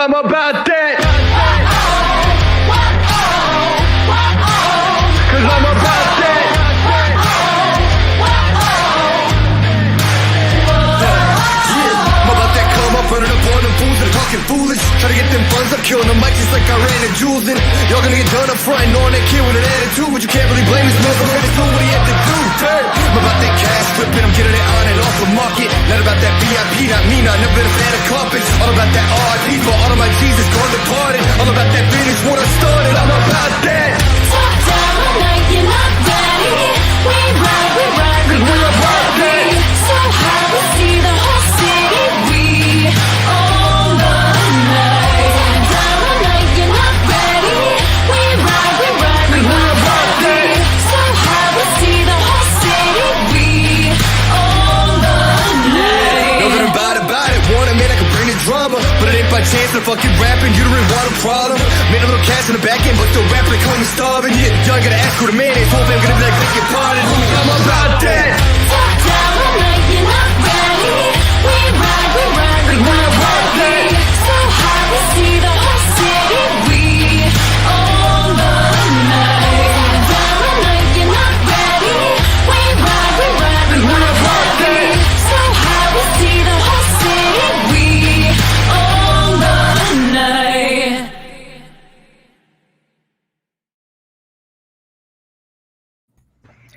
I'm about that. Cause I'm about that. I'm about that come up, running up on them fools that are talking foolish. Try to get them funds up, killing the mic just like I ran the jewels in. Y'all gonna get done up front and knowing that kid with an attitude, but you can't really blame this motherfucker for what he had to do. I'm about that cash flipping, I'm getting it on and off the market. Not about that VIP, not me, not never been a fan of carpets. All about that RIP for all of my Jesus gone departed. All about that finish what I started, I'm about that. Top down like you're not ready. We ride, cause we're about that. So high we see the whole city. We own the night. Down like you're not ready. We ride, cause we're about that. So high we see the whole city. We own the night. Know that I'm about it. Want a man I can bring the drama, but it ain't by chance that I'm fucking rapping. You don't really want a problem. Made a little cash in the back end, but still rapping like homie starving. Yeah, y'all gotta ask who the man is. Hope I'm gonna be like, beg your pardon. Homie, I'm about that. Top down like you're not ready. We ride, cause we're about that. So high we see the whole city. We own the night. Down like you're not ready. We ride, cause we're about that. So high we see the whole city. We own the night.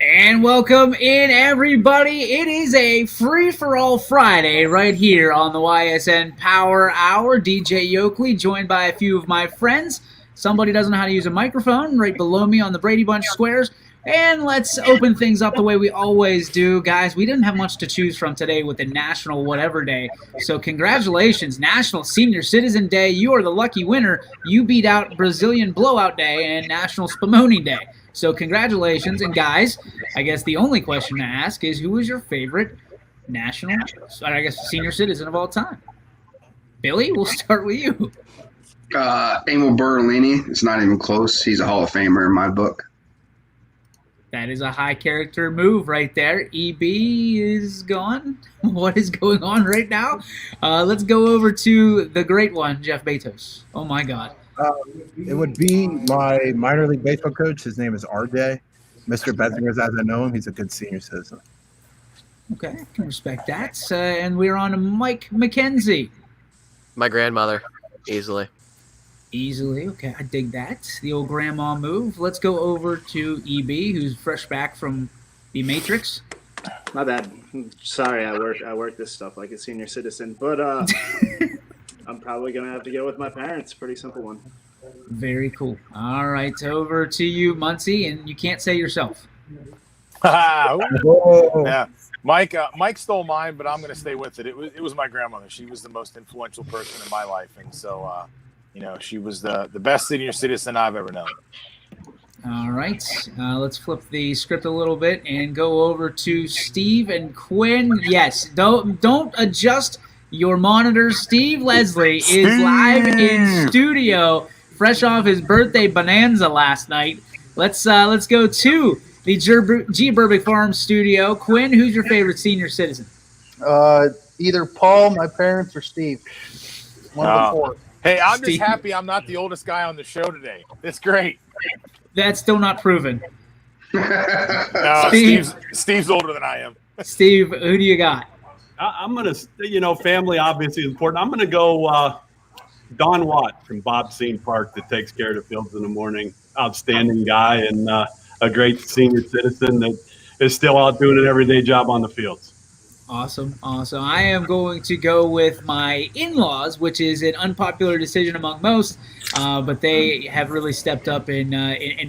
And welcome in, everybody. It is a free-for-all Friday right here on the YSN Power Hour. DJ Yoakley, joined by a few of my friends. Somebody doesn't know how to use a microphone right below me on the Brady Bunch squares. And let's open things up the way we always do. Guys, we didn't have much to choose from today with the National Whatever Day. So congratulations, National Senior Citizen Day. You are the lucky winner. You beat out Brazilian Blowout Day and National Spumoni Day. So congratulations. And guys, I guess the only question to ask is, who is your favorite national, senior citizen of all time? Billy, we'll start with you. Emil Bertolini. It's not even close. He's a Hall of Famer in my book. That is a high character move right there. EB is gone. What is going on right now? Let's go over to the great one, Jeff Bezos. Oh my God. It would be my minor league baseball coach. His name is RJ. Mr. Benzingers, as I know him, he's a good senior citizen. Okay, I can respect that. And we're on to Mike McKenzie. My grandmother, easily. Easily, okay, I dig that. The old grandma move. Let's go over to EB, who's fresh back from the Matrix. My bad. Sorry, I work this stuff like a senior citizen, but I'm probably gonna have to go with my parents. Pretty simple one. Very cool. All right, over to you, Muncie, and you can't say yourself. Yeah, Mike stole mine, but I'm gonna stay with it. It was my grandmother. She was the most influential person in my life, and so she was the best senior citizen I've ever known. All right, let's flip the script a little bit and go over to Steve and Quinn. Yes, don't adjust your monitors. Steve Leslie is live in studio, fresh off his birthday bonanza last night. Let's go to the G. Burbick Farm studio. Quinn, who's your favorite senior citizen? Either Paul, my parents, or Steve. One of the four. Hey, I'm Steve. just happy I'm not the oldest guy on the show today. It's great. That's still not proven. No, Steve's older than I am. Steve, who do you got? I'm going to, family obviously is important. I'm going to go Don Watt from Bob Scene Park that takes care of the fields in the morning. Outstanding guy and a great senior citizen that is still out doing an everyday job on the fields. Awesome. I am going to go with my in-laws, which is an unpopular decision among most, but they have really stepped up in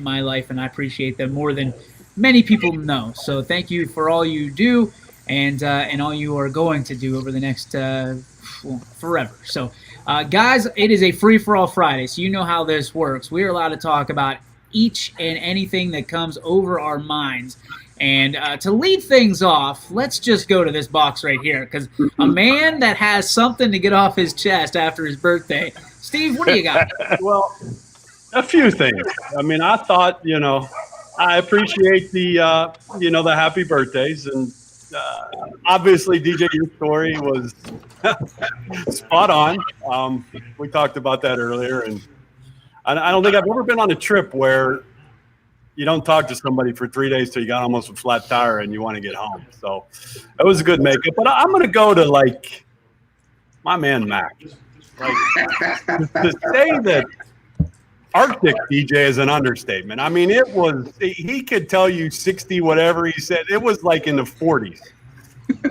my life, and I appreciate them more than many people know. So thank you for all you do and all you are going to do over the next forever. So, guys, it is a free-for-all Friday, so you know how this works. We are allowed to talk about each and anything that comes over our minds. And to lead things off, let's just go to this box right here, because a man that has something to get off his chest after his birthday. Steve, what do you got? Well, a few things. I mean, I thought, I appreciate the happy birthdays, and obviously, DJ, your story was spot on. We talked about that earlier, and I don't think I've ever been on a trip where you don't talk to somebody for 3 days till you got almost a flat tire and you want to get home. So it was a good makeup. But I'm going to go to like my man Mac. Like, to say that Arctic DJ is an understatement. I mean, he could tell you 60 whatever he said. It was like in the 40s.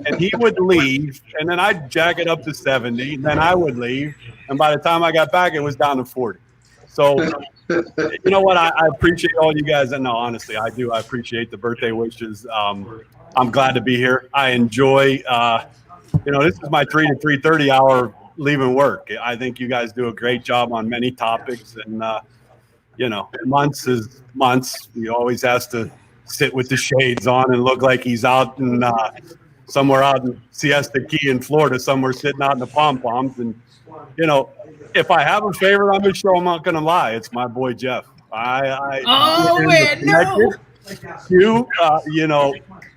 And he would leave, and then I'd jack it up to 70, and then I would leave. And by the time I got back, it was down to 40. So, you know what? I appreciate all you guys. And no, honestly, I do. I appreciate the birthday wishes. I'm glad to be here. I enjoy, this is my 3 to 3:30 hour leaving work. I think you guys do a great job on many topics. And, months is months. He always has to sit with the shades on and look like he's out in somewhere out in Siesta Key in Florida, somewhere sitting out in the pom-poms. And, if I have a favorite on this show, I'm not going to lie. It's my boy, Jeff. You,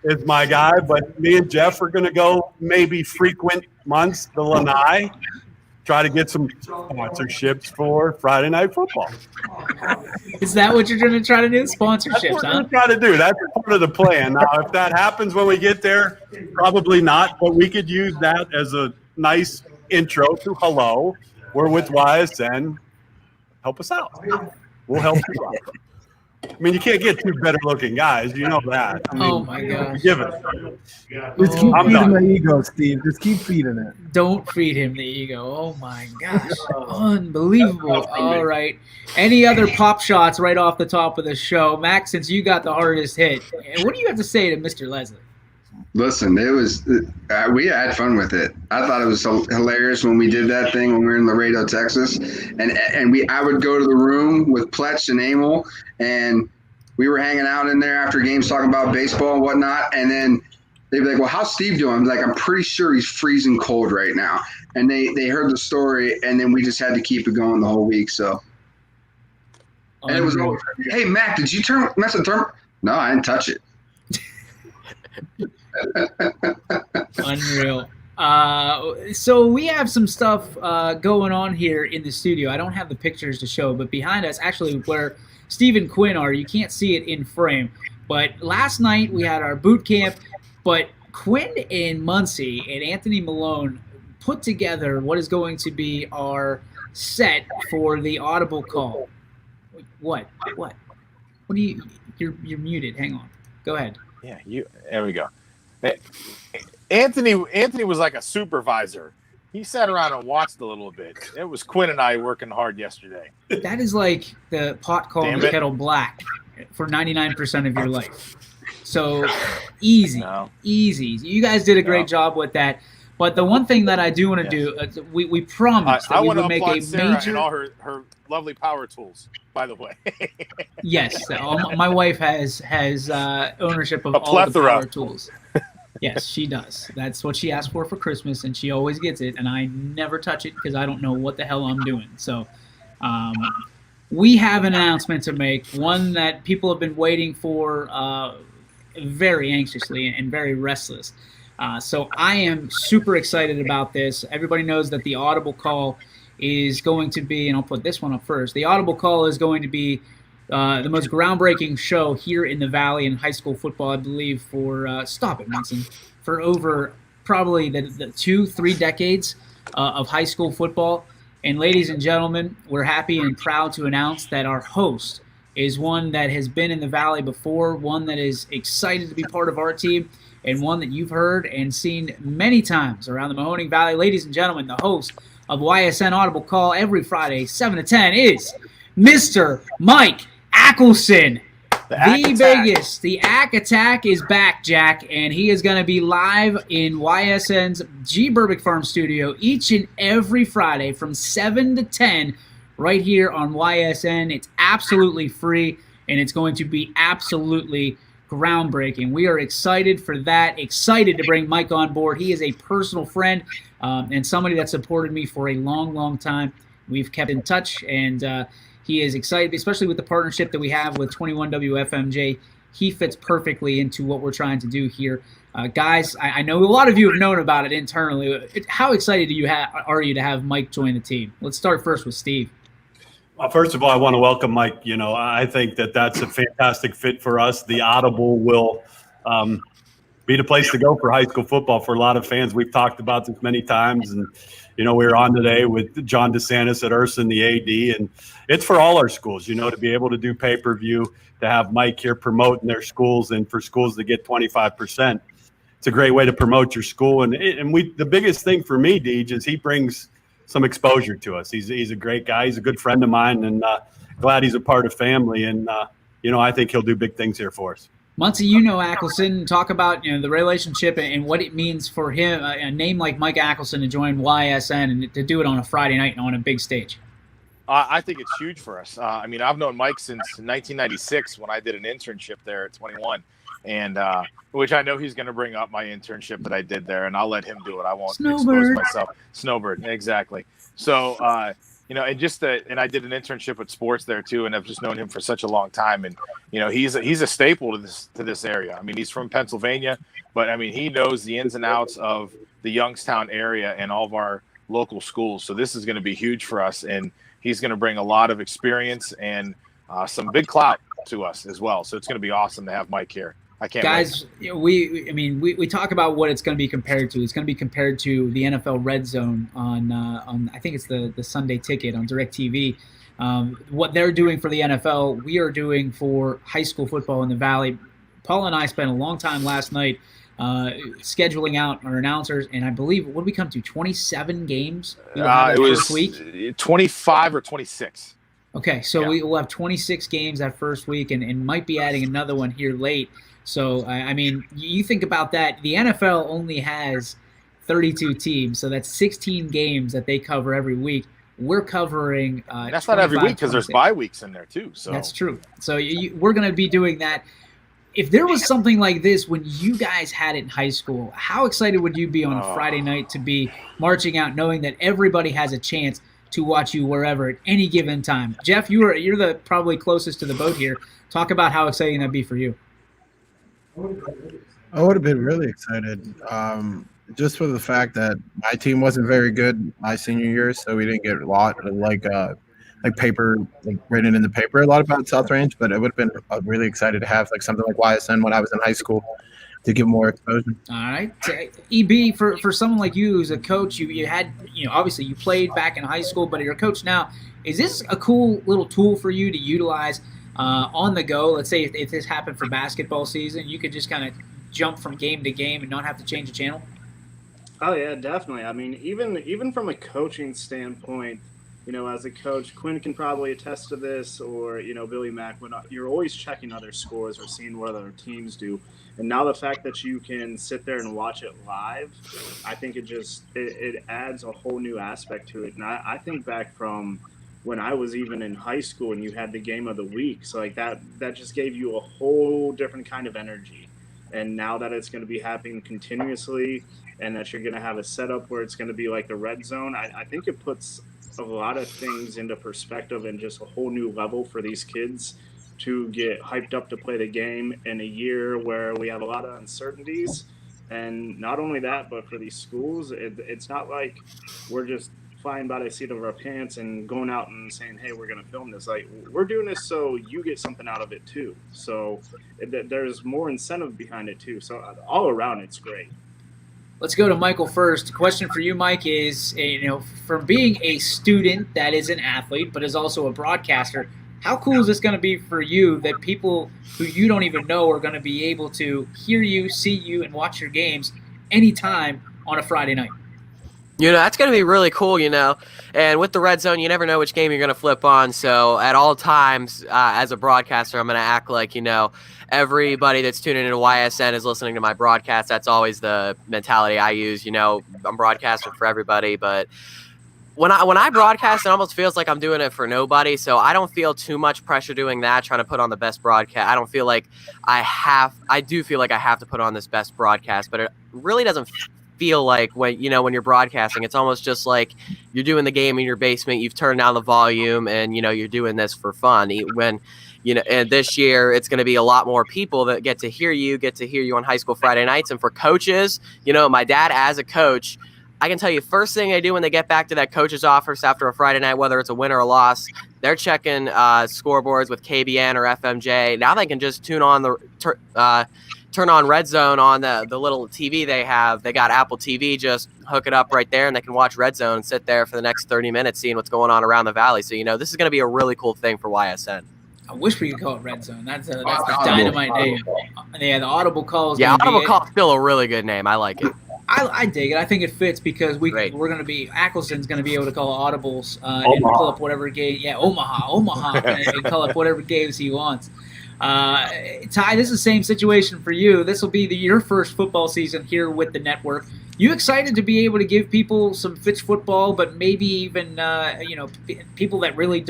is my guy, but me and Jeff are going to go maybe frequent months to Lanai, try to get some sponsorships for Friday Night Football. Is that what you're going to try to do? Sponsorships, That's what we're trying to do. That's part of the plan. Now, if that happens when we get there, probably not, but we could use that as a nice intro to hello. We're with YSN. Help us out. We'll help you out. I mean, you can't get two better-looking guys. You know that. I mean, oh, my gosh. Give it. Just keep feeding the ego, Steve. Just keep feeding it. Don't feed him the ego. Oh, my gosh. Unbelievable. All right. Any other pop shots right off the top of the show? Max, since you got the hardest hit, what do you have to say to Mr. Leslie? Listen, it was we had fun with it. I thought it was so hilarious when we did that thing when we were in Laredo, Texas, and I would go to the room with Pletch and Emil, and we were hanging out in there after games talking about baseball and whatnot, and then they'd be like, "Well, how's Steve doing?" I'm like, "I'm pretty sure he's freezing cold right now." And they heard the story, and then we just had to keep it going the whole week. So, and it was over. Hey, Mac, did you mess with therm? No, I didn't touch it. Unreal. So we have some stuff going on here in the studio. I don't have the pictures to show, but behind us, actually where Steve and Quinn are, you can't see it in frame. But last night we had our boot camp, but Quinn and Muncie and Anthony Malone put together what is going to be our set for the audible call. What? What do you? You're muted. Hang on. Go ahead. Yeah, there we go. Anthony was like a supervisor. He sat around and watched a little bit. It was Quinn and I working hard yesterday. That is like the pot calling the kettle black for 99% of your life. So easy. You guys did a great job with that. But the one thing that I do want to do, we promised that we would make a Sarah major. And all her lovely power tools, by the way. Yes, my wife has ownership of A all the plethora. power tools. Yes, she does. That's what she asked for Christmas, and she always gets it, and I never touch it because I don't know what the hell I'm doing. So we have an announcement to make, one that people have been waiting for very anxiously and very restless. So I am super excited about this. Everybody knows that the Audible Call is going to be, and I'll put this one up first, the Audible Call is going to be the most groundbreaking show here in the Valley in high school football, I believe, for, stop it, Munson, for over probably the 2-3 decades of high school football. And ladies and gentlemen, we're happy and proud to announce that our host is one that has been in the Valley before, one that is excited to be part of our team, and one that you've heard and seen many times around the Mahoning Valley. Ladies and gentlemen, the host of YSN Audible Call every Friday, 7 to 10, is Mr. Mike Ackelson. The biggest. The Ack Attack is back, Jack, and he is going to be live in YSN's G. Burbick Farm studio each and every Friday from 7 to 10 right here on YSN. It's absolutely free, and it's going to be absolutely groundbreaking. We are excited for that, excited to bring Mike on board. He is a personal friend and somebody that supported me for a long, long time. We've kept in touch, and he is excited, especially with the partnership that we have with 21 WFMJ he fits perfectly into what we're trying to do here. Guys, I know a lot of you have known about it internally. How excited are you to have Mike join the team? Let's start first with Steve. Well, first of all, I want to welcome Mike. You know, I think that's a fantastic fit for us. The Audible will be the place to go for high school football for a lot of fans. We've talked about this many times, and you know, we were on today with John DeSantis at Urson, the AD, and it's for all our schools. You know, to be able to do pay-per-view, to have Mike here promoting their schools, and for schools to get 25%. It's a great way to promote your school. And the biggest thing for me, Deej, is he brings some exposure to us. He's a great guy. He's a good friend of mine, and glad he's a part of family. And you know, I think he'll do big things here for us. Muncie, you know Ackelson. Talk about the relationship and what it means for him, a name like Mike Ackelson, to join YSN and to do it on a Friday night and on a big stage. I think it's huge for us. I mean, I've known Mike since 1996 when I did an internship there at 21, and which I know he's going to bring up my internship that I did there, and I'll let him do it. I won't expose myself. Snowbird, exactly. So, you know, and I did an internship with sports there too, and I've just known him for such a long time. And you know, he's a staple to this area. I mean, he's from Pennsylvania, but I mean, he knows the ins and outs of the Youngstown area and all of our local schools. So this is going to be huge for us, and he's going to bring a lot of experience and some big clout to us as well. So it's going to be awesome to have Mike here. I can't Guys, wait. We talk about what it's going to be compared to. It's going to be compared to the NFL Red Zone on I think it's the Sunday Ticket on DirecTV. What they're doing for the NFL, we are doing for high school football in the Valley. Paul and I spent a long time last night scheduling out our announcers, and I believe, what did we come to, 27 games? It was 25 or 26. Okay, so we will have 26 games that first week, and might be adding another one here late. So, I mean, you think about that. The NFL only has 32 teams, so that's 16 games that they cover every week. We're covering that's not every week because there's bye weeks in there too. So that's true. So we're going to be doing that. If there was something like this when you guys had it in high school, how excited would you be on a Friday night to be marching out knowing that everybody has a chance to watch you wherever at any given time? Jeff, you're the probably closest to the boat here. Talk about how exciting that'd be for you. I would have been really excited, just for the fact that my team wasn't very good my senior year, so we didn't get a lot of like paper, like written in the paper a lot about South Range. But I would have been really excited to have like something like YSN when I was in high school to give more exposure. All right, EB, for someone like you who's a coach, you had obviously you played back in high school, but you're a coach now. Is this a cool little tool for you to utilize on the go? Let's say if this happened for basketball season, you could just kind of jump from game to game and not have to change the channel. Oh yeah, definitely. I mean, even from a coaching standpoint, as a coach, Quinn can probably attest to this, or Billy Mack. When you're always checking other scores or seeing what other teams do, and now the fact that you can sit there and watch it live, I think it adds a whole new aspect to it. And I think back from when I was even in high school and you had the game of the week, so like that just gave you a whole different kind of energy. And now that it's going to be happening continuously, and that you're going to have a setup where it's going to be like the red zone, I think it puts a lot of things into perspective and just a whole new level for these kids to get hyped up to play the game in a year where we have a lot of uncertainties. And not only that, but for these schools, it's not like we're just flying by the seat of our pants and going out and saying, hey, we're going to film this. Like, we're doing this so you get something out of it too. So there's more incentive behind it too. So all around, it's great. Let's go to Michael first. The question for you, Mike, is, from being a student that is an athlete but is also a broadcaster, how cool is this going to be for you that people who you don't even know are going to be able to hear you, see you, and watch your games anytime on a Friday night? That's going to be really cool, And with the red zone, you never know which game you're going to flip on. So at all times, as a broadcaster, I'm going to act like, everybody that's tuning into YSN is listening to my broadcast. That's always the mentality I use. I'm broadcasting for everybody. But when I broadcast, it almost feels like I'm doing it for nobody. So I don't feel too much pressure doing that, trying to put on the best broadcast. I don't feel like I do feel like I have to put on this best broadcast, but it really doesn't feel like when you're broadcasting, it's almost just like you're doing the game in your basement, you've turned down the volume, and you're doing this for fun. When And this year it's going to be a lot more people that get to hear you on High School Friday nights. And for coaches, my dad as a coach, I can tell you first thing they do when they get back to that coach's office after a Friday night, whether it's a win or a loss, they're checking scoreboards with KBN or FMJ. Now they can just turn on Red Zone on the little TV they have. They got Apple TV, just hook it up right there, and they can watch Red Zone and sit there for the next 30 minutes seeing what's going on around the valley. So, this is going to be a really cool thing for YSN. I wish we could call it Red Zone. That's the dynamite name. Yeah, the audible call is Audible call is still a really good name. I like it. I dig it. I think it fits because we're going to be Ackelson's going to be able to call audibles and pull up whatever game. Yeah, Omaha, and call up whatever games he wants. Ty, this is the same situation for you. This will be your first football season here with the network. You excited to be able to give people some Fitch football, but maybe even people that really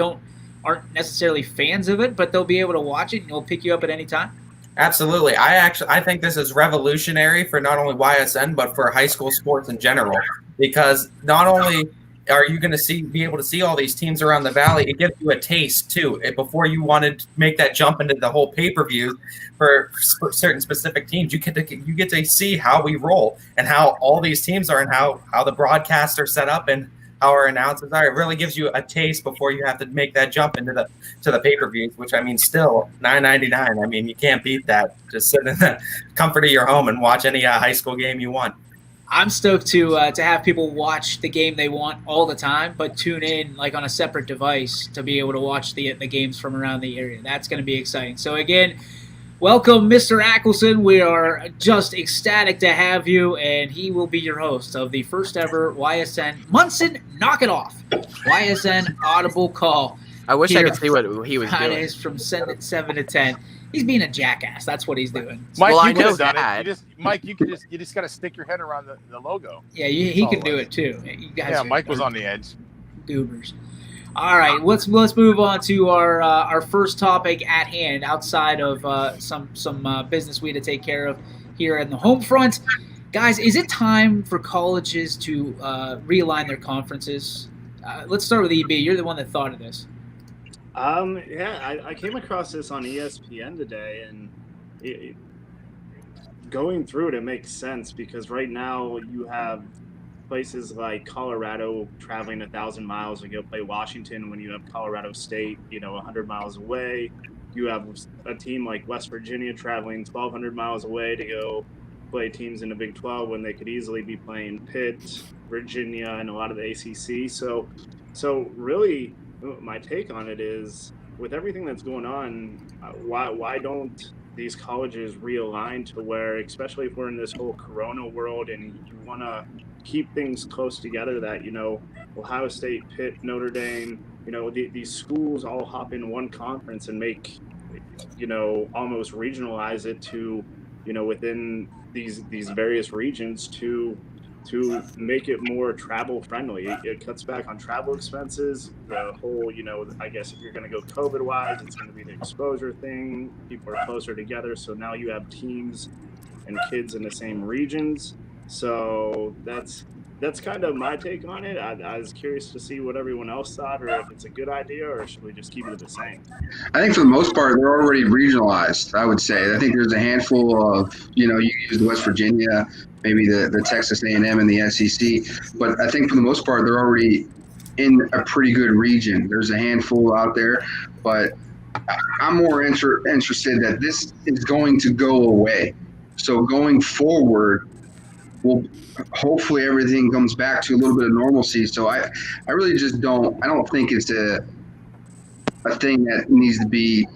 aren't necessarily fans of it, but they'll be able to watch it and it'll pick you up at any time? Absolutely. I think this is revolutionary for not only YSN but for high school sports in general, because not only are you going to be able to see all these teams around the valley, it gives you a taste too. Before you wanted to make that jump into the whole pay-per-view for certain specific teams, you get to see how we roll and how all these teams are and how the broadcasts are set up and how our announcers are. It really gives you a taste before you have to make that jump into the pay-per-views, which still $9.99. I mean, you can't beat that. Just sit in the comfort of your home and watch any high school game you want. I'm stoked to have people watch the game they want all the time, but tune in like on a separate device to be able to watch the games from around the area. That's going to be exciting. So again, welcome, Mr. Ackelson. We are just ecstatic to have you, and he will be your host of the first ever YSN Munson Knock It Off YSN Audible Call. I wish I could see what he was doing. From 7 to 10. He's being a jackass. That's what he's doing. Mike, well, you could have done it. You just got to stick your head around the logo. Yeah, he can do it too. You guys Mike was on the edge. Goobers. All right, let's move on to our first topic at hand. Outside of some business we had to take care of here in the home front, guys, is it time for colleges to realign their conferences? Let's start with EB. You're the one that thought of this. I came across this on ESPN today, and going through it makes sense because right now you have places like Colorado traveling 1,000 miles to go play Washington when you have Colorado State, 100 miles away. You have a team like West Virginia traveling 1,200 miles away to go play teams in the Big 12 when they could easily be playing Pitt, Virginia, and a lot of the ACC. So really, my take on it is, with everything that's going on, why don't these colleges realign to where, especially if we're in this whole Corona world and you want to keep things close together, that Ohio State, Pitt, Notre Dame, these schools all hop in one conference and make almost regionalize it to within these various regions to make it more travel friendly. It cuts back on travel expenses. The whole, I guess if you're going to go COVID wise, it's going to be the exposure thing. People are closer together. So now you have teams and kids in the same regions. So that's kind of my take on it. I was curious to see what everyone else thought, or if it's a good idea, or should we just keep it the same? I think for the most part, they're already regionalized, I would say. I think there's a handful of, you use West Virginia, maybe the Texas A&M and the SEC. But I think for the most part, they're already in a pretty good region. There's a handful out there. But I'm more interested that this is going to go away. So going forward, hopefully everything comes back to a little bit of normalcy. So I really just don't think it's a thing that needs to be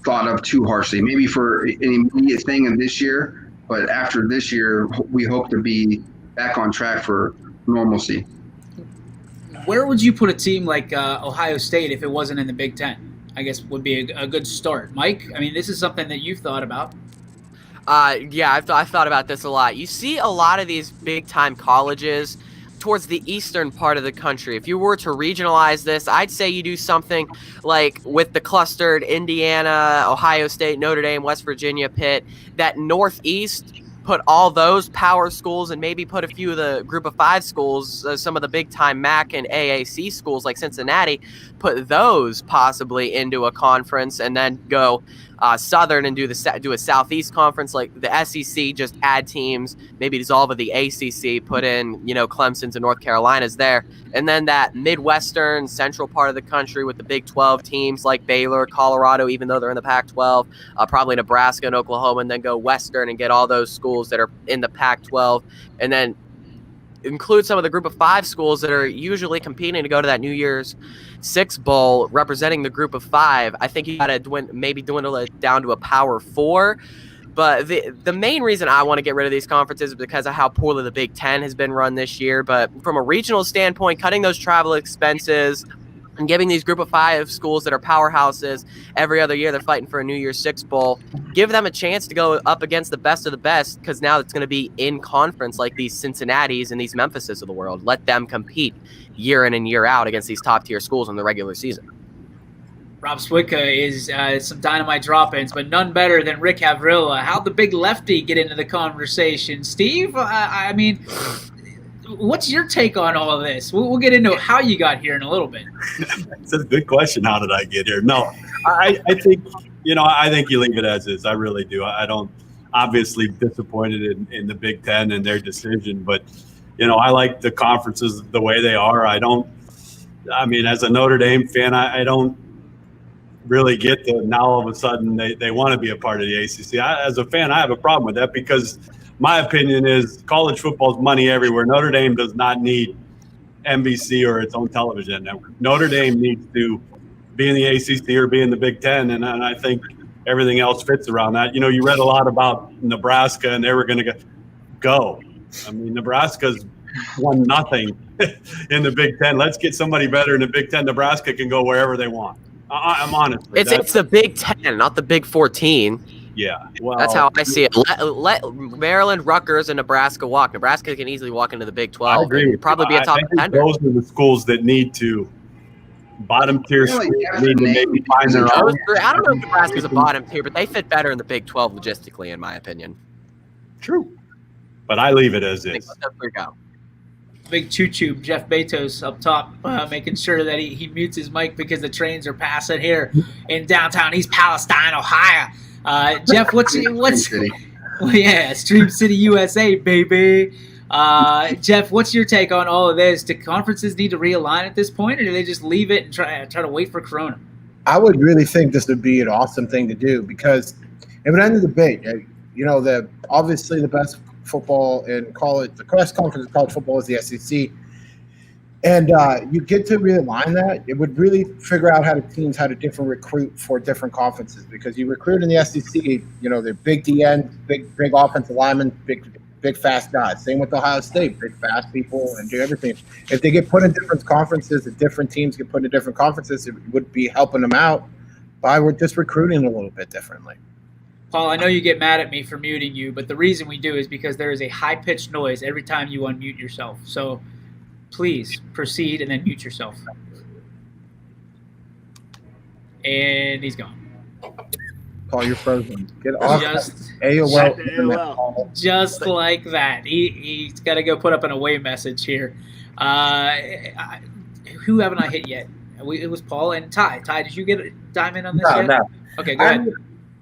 thought of too harshly. Maybe for an immediate thing of this year, but after this year, we hope to be back on track for normalcy. Where would you put a team like Ohio State if it wasn't in the Big Ten? I guess would be a good start. Mike, I mean, this is something that you've thought about. I've thought about this a lot. You see a lot of these big-time colleges towards the eastern part of the country. If you were to regionalize this, I'd say you do something like with the clustered Indiana, Ohio State, Notre Dame, West Virginia, Pitt, that northeast put all those power schools and maybe put a few of the group of 5 schools, some of the big time MAC and AAC schools like Cincinnati, put those possibly into a conference, and then go Southern and do a Southeast conference like the SEC. Just add teams, maybe dissolve of the ACC, put in Clemson's and North Carolina's there, and then that Midwestern central part of the country with the Big 12 teams like Baylor, Colorado, even though they're in the Pac-12, probably Nebraska and Oklahoma, and then go Western and get all those schools that are in the Pac-12, and then include some of the group of 5 schools that are usually competing to go to that New Year's 6 bowl representing the group of 5. I think you got to maybe dwindle it down to a power 4. But the main reason I want to get rid of these conferences is because of how poorly the Big Ten has been run this year. But from a regional standpoint, cutting those travel expenses and giving these group of 5 schools that are powerhouses every other year, they're fighting for a New Year's 6 bowl, give them a chance to go up against the best of the best, because now it's going to be in conference like these Cincinnati's and these Memphises of the world. Let them compete year in and year out against these top tier schools in the regular season. Rob Switka is some dynamite drop-ins, but none better than Rick Havrilla. How'd the big lefty get into the conversation? Steve, I mean, what's your take on all of this? We'll get into how you got here in a little bit. It's a good question. How did I get here? No, I think, I think you leave it as is. I really do. I don't, obviously disappointed in the Big Ten and their decision, but, I like the conferences the way they are. As a Notre Dame fan, I don't really get that now all of a sudden they want to be a part of the ACC. As a fan, I have a problem with that, because my opinion is college football is money everywhere. Notre Dame does not need NBC or its own television network. Notre Dame needs to be in the ACC or be in the Big Ten, and I think everything else fits around that. You read a lot about Nebraska, and they were going to go. Nebraska's won nothing in the Big Ten. Let's get somebody better in the Big Ten. Nebraska can go wherever they want. I'm honest. It's the Big 10, not the Big 14. Yeah, well, that's how I see it. Let Maryland, Rutgers, and Nebraska walk. Nebraska can easily walk into the Big 12. I agree. Probably be a top contender. Those are the schools that need to bottom tier. Schools need to maybe find their own. I don't know if Nebraska's a bottom tier, but they fit better in the Big 12 logistically, in my opinion. True, but I leave it as is. Big choo-choo, Jeff Bezos up top, making sure that he mutes his mic because the trains are passing here in downtown East Palestine, Ohio. Jeff, what's well, yeah, Stream City, USA, baby. Jeff, what's your take on all of this? Do conferences need to realign at this point, or do they just leave it and try to wait for Corona? I would really think this would be an awesome thing to do, because it would end the debate. Obviously the best football in college, the best conference of college football is the SEC, and you get to realign that. It would really figure out how to different recruit for different conferences, because you recruit in the SEC, they're big DN, big offensive linemen, big fast guys. Same with Ohio State, big fast people and do everything. If they get put in different conferences, if different teams get put in different conferences, it would be helping them out by just recruiting a little bit differently. Paul, I know you get mad at me for muting you, but the reason we do is because there is a high-pitched noise every time you unmute yourself. So please proceed and then mute yourself. And he's gone. Paul, you're frozen. Get off AOL. Just like that. He's got to go put up an away message here. Who haven't I hit yet? It was Paul and Ty. Ty, did you get a diamond on this yet? No. Okay, go ahead.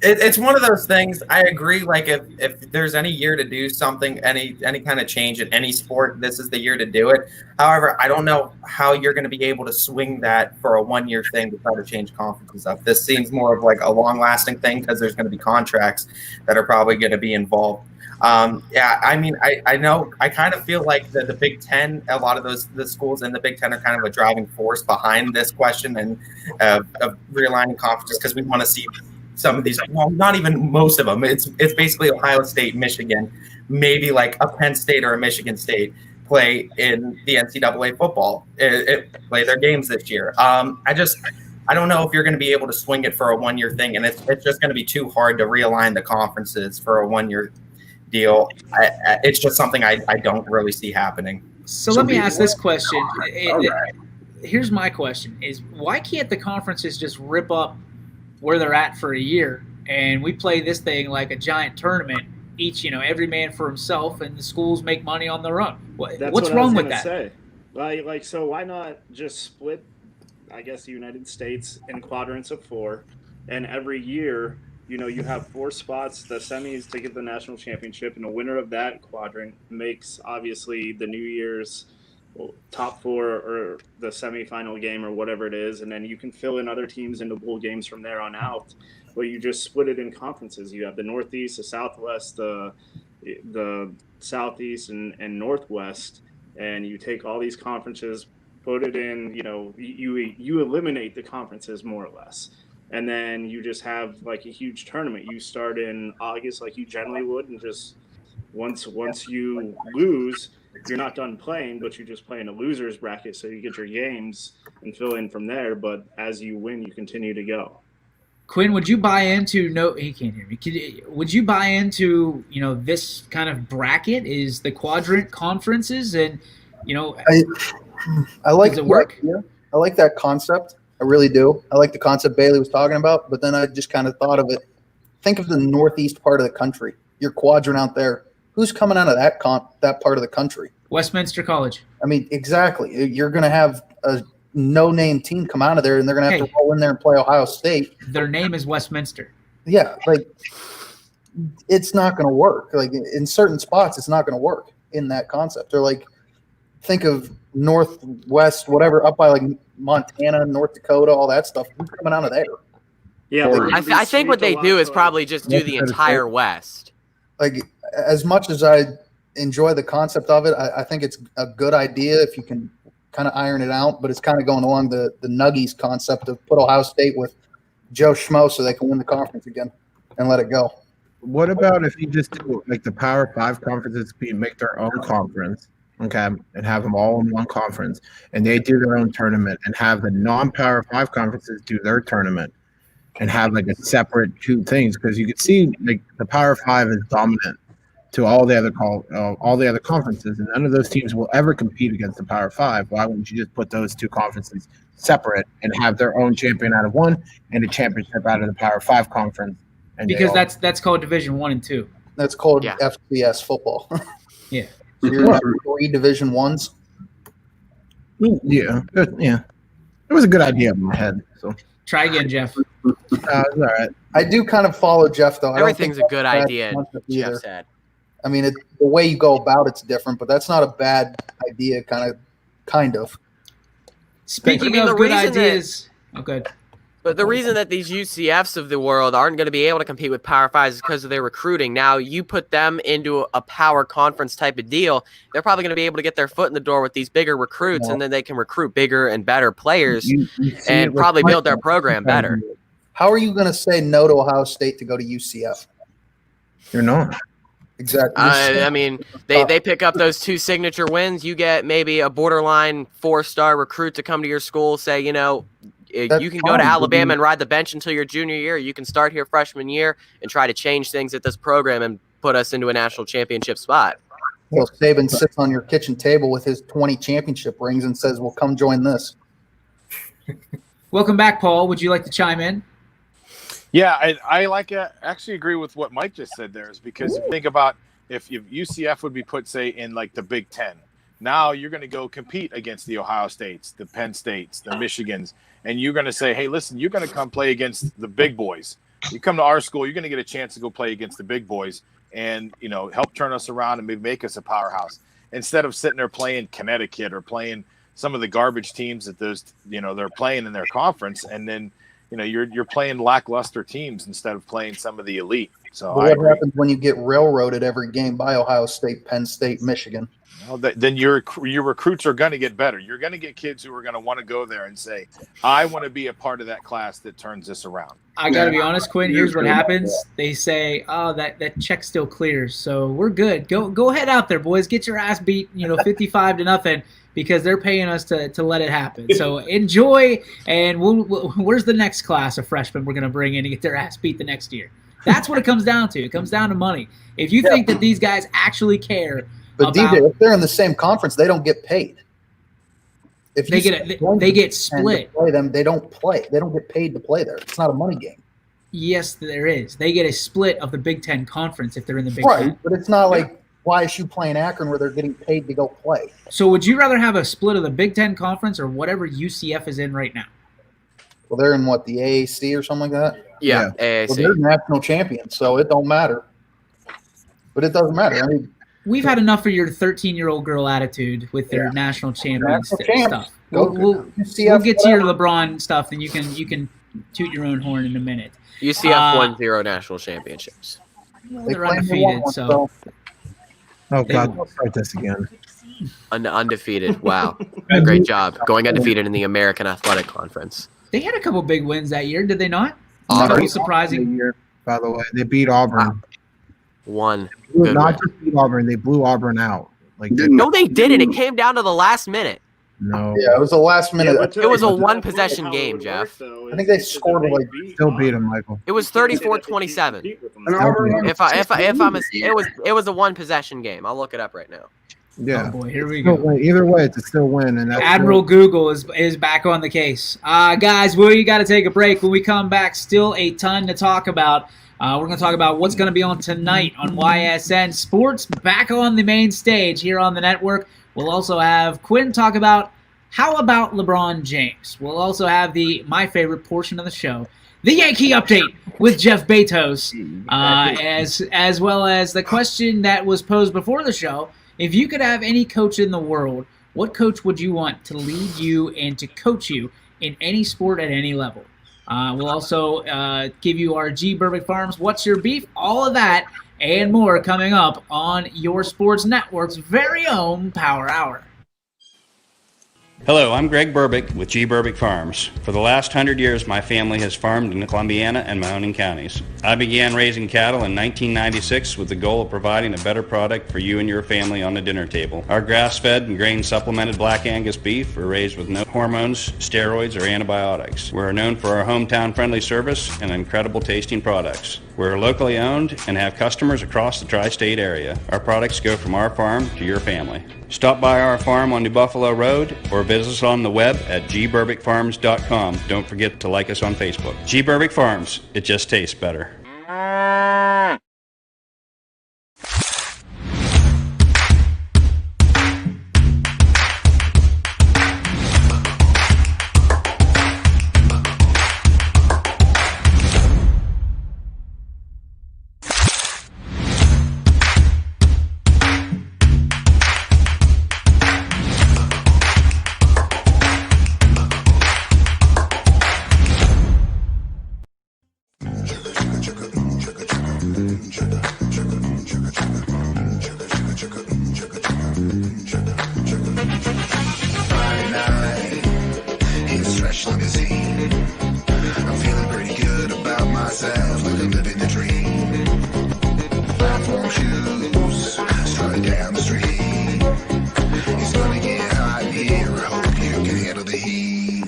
It's one of those things. I agree. Like if there's any year to do something, any kind of change in any sport, this is the year to do it. However, I don't know how you're going to be able to swing that for a 1-year thing to try to change conferences up. This seems more of like a long-lasting thing, because there's going to be contracts that are probably going to be involved. I know. I kind of feel like the Big Ten, a lot of the schools in the Big Ten are kind of a driving force behind this question and of realigning conferences, because we want to see some of these, well, not even most of them. It's basically Ohio State, Michigan, maybe like a Penn State or a Michigan State play in the NCAA football, play their games this year. I don't know if you're going to be able to swing it for a 1-year thing, and it's just going to be too hard to realign the conferences for a 1-year deal. It's just something I don't really see happening. So let me ask this question. Here's my question: is why can't the conferences just rip up where they're at for a year, and we play this thing like a giant tournament each, every man for himself, and the schools make money on their own. That's What's what I was wrong with gonna that? say. So why not just split, I guess, the United States in quadrants of 4, and every year, you have 4 spots, the semis to get the national championship, and the winner of that quadrant makes obviously the New Year's top 4 or the semifinal game or whatever it is, and then you can fill in other teams into bowl games from there on out. But you just split it in conferences. You have the Northeast, the Southwest, the Southeast, and Northwest, and you take all these conferences, put it in. You eliminate the conferences more or less, and then you just have like a huge tournament. You start in August like you generally would, and just once you lose, you're not done playing, but you just play in a loser's bracket, so you get your games and fill in from there. But as you win, you continue to go. Quinn, would you buy into he can't hear me. Would you buy into this kind of bracket? Is the quadrant conferences and I like does it work? I like that concept. I really do. I like the concept Bailey was talking about, but then I just kind of thought of it. Think of the northeast part of the country. Your quadrant out there. Who's coming out of that part of the country? Westminster College. I mean, exactly. You're going to have a no-name team come out of there, and they're going to have to roll in there and play Ohio State. Their name is Westminster. Yeah, it's not going to work. Like in certain spots, it's not going to work in that concept. Or think of Northwest, whatever, up by Montana, North Dakota, all that stuff. Who's coming out of there? Yeah, I think what they do is probably just do the entire West. As much as I enjoy the concept of it, I think it's a good idea if you can kind of iron it out, but it's kind of going along the Nuggies concept of put Ohio State with Joe Schmo so they can win the conference again and let it go. What about if you just do the Power 5 conferences make their own conference, okay, and have them all in one conference, and they do their own tournament, and have the non-Power 5 conferences do their tournament, and have a separate 2 things, because you can see the Power 5 is dominant to all the other conferences, and none of those teams will ever compete against the Power 5. Why wouldn't you just put those 2 conferences separate and have their own champion out of one and a championship out of the Power 5 conference? Because that's called Division 1 and 2. That's called FCS football. Yeah. So you're gonna have 3 Division 1s. Yeah. It was a good idea in my head. So try again, Jeff. It's all right. I do kind of follow Jeff, though. Everything's a good idea, Jeff said. I mean, the way you go about it's different, but that's not a bad idea, kind of. Speaking of good ideas, good. But the reason that these UCFs of the world aren't going to be able to compete with Power 5s is because of their recruiting. Now, you put them into a power conference type of deal, they're probably going to be able to get their foot in the door with these bigger recruits, and then they can recruit bigger and better players and probably build their program better. How are you going to say no to Ohio State to go to UCF? You're not. Exactly. I mean, they pick up those 2 signature wins. You get maybe a borderline 4-star recruit to come to your school, say, you can go to Alabama and ride the bench until your junior year. You can start here freshman year and try to change things at this program and put us into a national championship spot. Well, Saban sits on your kitchen table with his 20 championship rings and says, well, come join this. Welcome back, Paul. Would you like to chime in? Yeah, I actually agree with what Mike just said there, is because think about if UCF would be put, say, in the Big Ten. Now you're going to go compete against the Ohio States, the Penn States, the Michigans, and you're going to say, hey, listen, you're going to come play against the big boys. You come to our school, you're going to get a chance to go play against the big boys and, help turn us around and make us a powerhouse. Instead of sitting there playing Connecticut or playing some of the garbage teams that they're playing in their conference, and then you're playing lackluster teams instead of playing some of the elite. So what happens when you get railroaded every game by Ohio State, Penn State, Michigan? Well, then your recruits are going to get better. You're going to get kids who are going to want to go there and say, I want to be a part of that class that turns this around. I got to be honest, Quinn. Here's what happens. They say, oh, that check still clears, so we're good. Go ahead out there, boys. Get your ass beat, 55-0, because they're paying us to let it happen. So enjoy, and where's the next class of freshmen we're going to bring in to get their ass beat the next year? That's what it comes down to. It comes down to money. If you think that these guys actually care But DJ, if they're in the same conference, they don't get paid. If they get split. Play them, they don't play. They don't get paid to play there. It's not a money game. Yes, there is. They get a split of the Big Ten conference if they're in the Big Right, Ten. but it's not like YSU playing Akron where they're getting paid to go play. So would you rather have a split of the Big Ten conference or whatever UCF is in right now? Well, they're in what, the AAC or something like that? Yeah, Well, AAC. they're national champions, so it don't matter. But it doesn't matter. I mean, We've had enough of your 13-year-old girl attitude with their national champion National champs. stuff. Go We'll UCF, get to your whatever. LeBron stuff, and you can toot your own horn in a minute. UCF won 0 national championships. Well, They they're claim they undefeated, won one, so Oh They- God, don't start this again. Undefeated. Wow. Great job. Going undefeated in the American Athletic Conference. they had a couple big wins that year, did they not? Auburn. Couple surprising. Year, by the way, they beat Auburn. One. Good Not win. just beat Auburn, they blew Auburn out. Like Didn't- No, they didn't. It came down to the last minute. no, Yeah, it was the last minute. but It was a to that one-possession point, how game, it would Jeff. work, though, I think is they if scored, they like, still beat Auburn, him, Michael. It was you can't say that they 34-27. compete with them. And Auburn If I'm it was a one-possession game. I'll look it up right now. Yeah. Oh boy, here we Still go. win. Either way, it's a still win, and that's Admiral Google is back on the case. Guys, we got to take a break. When we come back, still a ton to talk about. We're going to talk about what's going to be on tonight on YSN Sports, back on the main stage here on the network. We'll also have Quinn talk about how about LeBron James. We'll also have my favorite portion of the show, the Yankee Update with Jeff Bezos, as well as the question that was posed before the show. If you could have any coach in the world, what coach would you want to lead you and to coach you in any sport at any level? We'll also give you our G. Burbick Farms What's Your Beef? All of that and more coming up on your sports network's very own Power Hour. Hello, I'm Greg Burbick with G. Burbick Farms. For the last 100 years, my family has farmed in Columbiana and Mahoning counties. I began raising cattle in 1996 with the goal of providing a better product for you and your family on the dinner table. Our grass-fed and grain-supplemented Black Angus beef are raised with no hormones, steroids, or antibiotics. We're known for our hometown-friendly service and incredible tasting products. We're locally owned and have customers across the tri-state area. Our products go from our farm to your family. Stop by our farm on New Buffalo Road or visit us on the web at gburbickfarms.com. Don't forget to like us on Facebook. G. Burbick Farms, it just tastes better. Friday night, it's fresh limousine. I'm feeling pretty good about myself, like I'm living the dream. Platform shoes, strutting down the street. It's gonna get hot here, I hope you can handle the heat.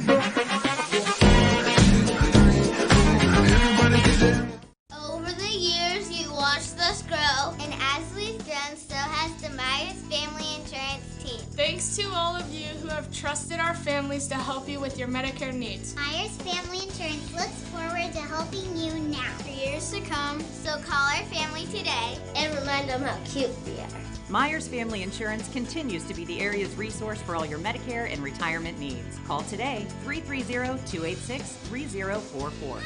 Everybody get down. Over the years, you watched us grow, and as we've grown, so has the Myers Family Insurance team. Thanks to all of you who have trusted our families to help you with your Medicare needs. Myers Family Insurance looks forward to helping you now for years to come. So call our family today and remind them how cute we are. Myers Family Insurance continues to be the area's resource for all your Medicare and retirement needs. Call today, 330-286-3044.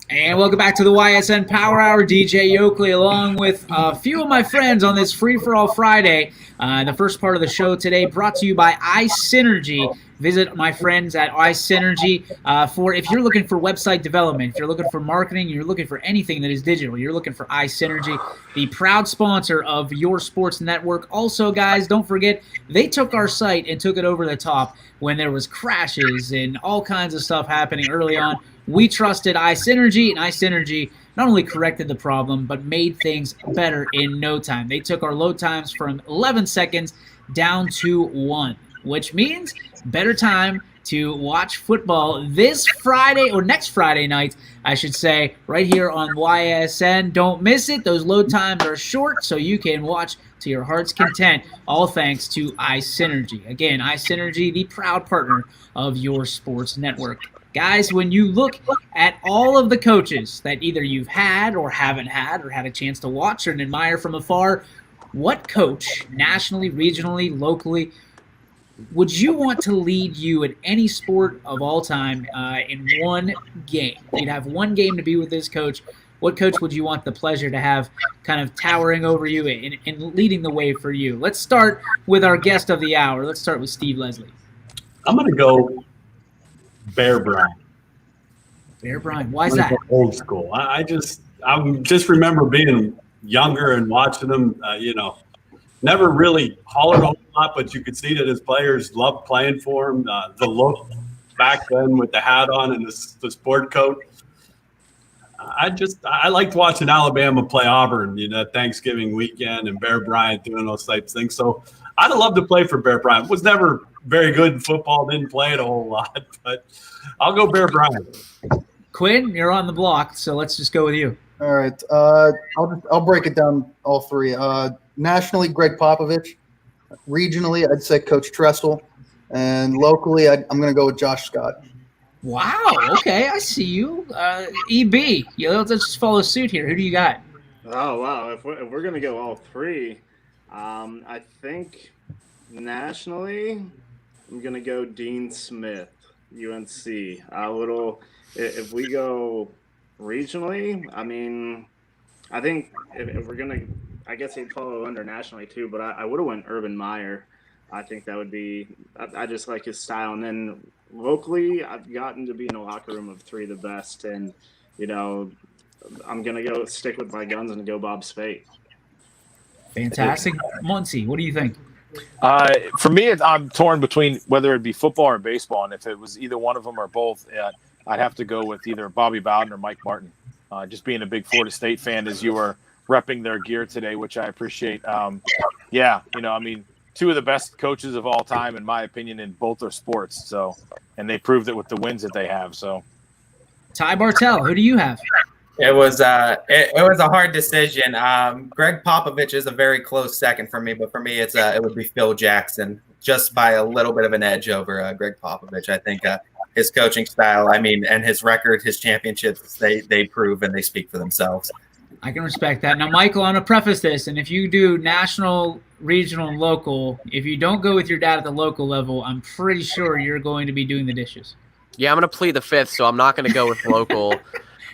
And welcome back to the YSN Power Hour. DJ Oakley along with a few of my friends on this Free-for-All Friday. The first part of the show today brought to you by iSynergy. Visit my friends at iSynergy for if you're looking for website development, if you're looking for marketing, you're looking for anything that is digital, you're looking for iSynergy, the proud sponsor of your sports network. Also, guys, don't forget, they took our site and took it over the top when there was crashes and all kinds of stuff happening early on. We trusted iSynergy, and iSynergy not only corrected the problem, but made things better in no time. They took our load times from 11 seconds down to 1, which means better time to watch football this Friday, or next Friday night, I should say, right here on YSN. Don't miss it. Those load times are short, so you can watch to your heart's content, all thanks to iSynergy. Again, iSynergy, the proud partner of your sports network. Guys, when you look at all of the coaches that either you've had or haven't had or had a chance to watch and admire from afar, what coach, nationally, regionally, locally, would you want to lead you in any sport of all time in one game? You'd have one game to be with this coach. What coach would you want the pleasure to have kind of towering over you and leading the way for you? Let's start with our guest of the hour. Let's start with Steve Leslie. I'm going to go Bear Bryant. Bear Bryant. Why is that? Old school. I just remember being younger and watching him. Never really hollered a whole lot, but you could see that his players loved playing for him. The look back then with the hat on and the sport coat. I liked watching Alabama play Auburn, Thanksgiving weekend, and Bear Bryant doing those types of things. So I'd have loved to play for Bear Bryant. Was never very good in football, didn't play it a whole lot, but I'll go Bear Bryant. Quinn, you're on the block, so let's just go with you. All right. I'll break it down all three. Nationally, Greg Popovich. Regionally, I'd say Coach Tressel. And locally, I'm going to go with Josh Scott. Wow. Okay, I see you. EB, let's just follow suit here. Who do you got? Oh, wow. If we're going to go all three, I think nationally, I'm going to go Dean Smith, UNC. If we go regionally, I mean, I think if we're going to, I guess he'd follow under nationally too, but I would have went Urban Meyer. I think that would be, I just like his style. And then locally, I've gotten to be in a locker room of three of the best. And, I'm going to stick with my guns and go Bob Spate. Fantastic. Muncie, what do you think? For me, I'm torn between whether it be football or baseball. And if it was either one of them or both, I'd have to go with either Bobby Bowden or Mike Martin. Just being a big Florida State fan as you were repping their gear today, which I appreciate. Two of the best coaches of all time, in my opinion, in both their sports. So, and they proved it with the wins that they have. So, Ty Bartell, who do you have? It was a hard decision. Greg Popovich is a very close second for me, but for me, it would be Phil Jackson, just by a little bit of an edge over Greg Popovich. I think his coaching style, and his record, his championships, they prove and they speak for themselves. I can respect that. Now, Michael, I'm going to preface this, and if you do national, regional, and local, if you don't go with your dad at the local level, I'm pretty sure you're going to be doing the dishes. Yeah, I'm going to plead the fifth, so I'm not going to go with local.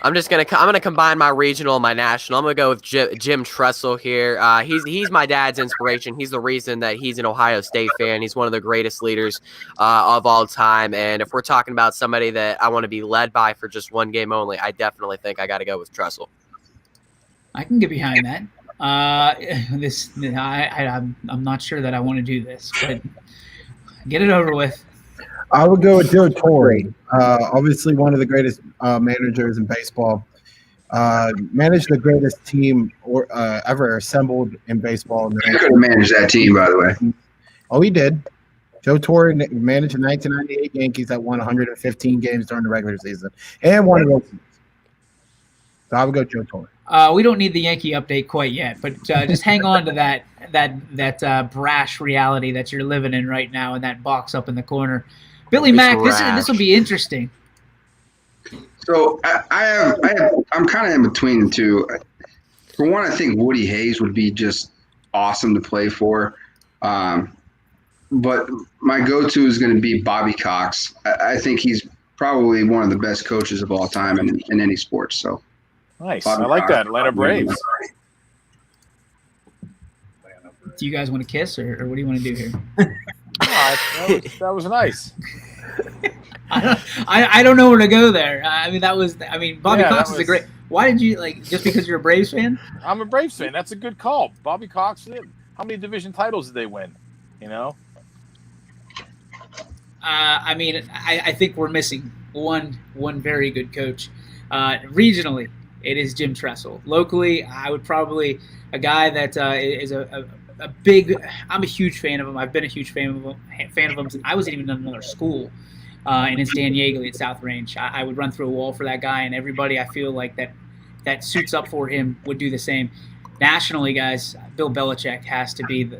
I'm going to combine my regional and my national. I'm going to go with Jim Tressel here. He's my dad's inspiration. He's the reason that he's an Ohio State fan. He's one of the greatest leaders of all time. And if we're talking about somebody that I want to be led by for just one game only, I definitely think I got to go with Tressel. I can get behind that. I'm not sure that I want to do this, but get it over with. I would go with Joe Torre. Obviously, one of the greatest managers in baseball. Managed the greatest team ever assembled in baseball. He could have managed that team, by the way. Oh, he did. Joe Torre managed the 1998 Yankees that won 115 games during the regular season and won the. So I would go Joe Torre. We don't need the Yankee update quite yet, but just hang on to that brash reality that you're living in right now in that box up in the corner. Billy Mack, this will be interesting. So I'm kind of in between the two. For one, I think Woody Hayes would be just awesome to play for. But my go-to is going to be Bobby Cox. I think he's probably one of the best coaches of all time in any sport. So. Nice. I like that. Atlanta Braves. Do you guys want to kiss, or what do you want to do here? That was nice. I don't know where to go there. Bobby Cox is a great. Why did you just because you're a Braves fan? I'm a Braves fan. That's a good call. Bobby Cox. How many division titles did they win? I think we're missing one very good coach. Regionally, it is Jim Tressel. Locally, I would probably a guy that is a big. I'm a huge fan of him. I've been a huge fan of him since I wasn't even in another school, and it's Dan Yeagley at South Range. I would run through a wall for that guy, and everybody I feel like that suits up for him would do the same. Nationally, guys, Bill Belichick has to be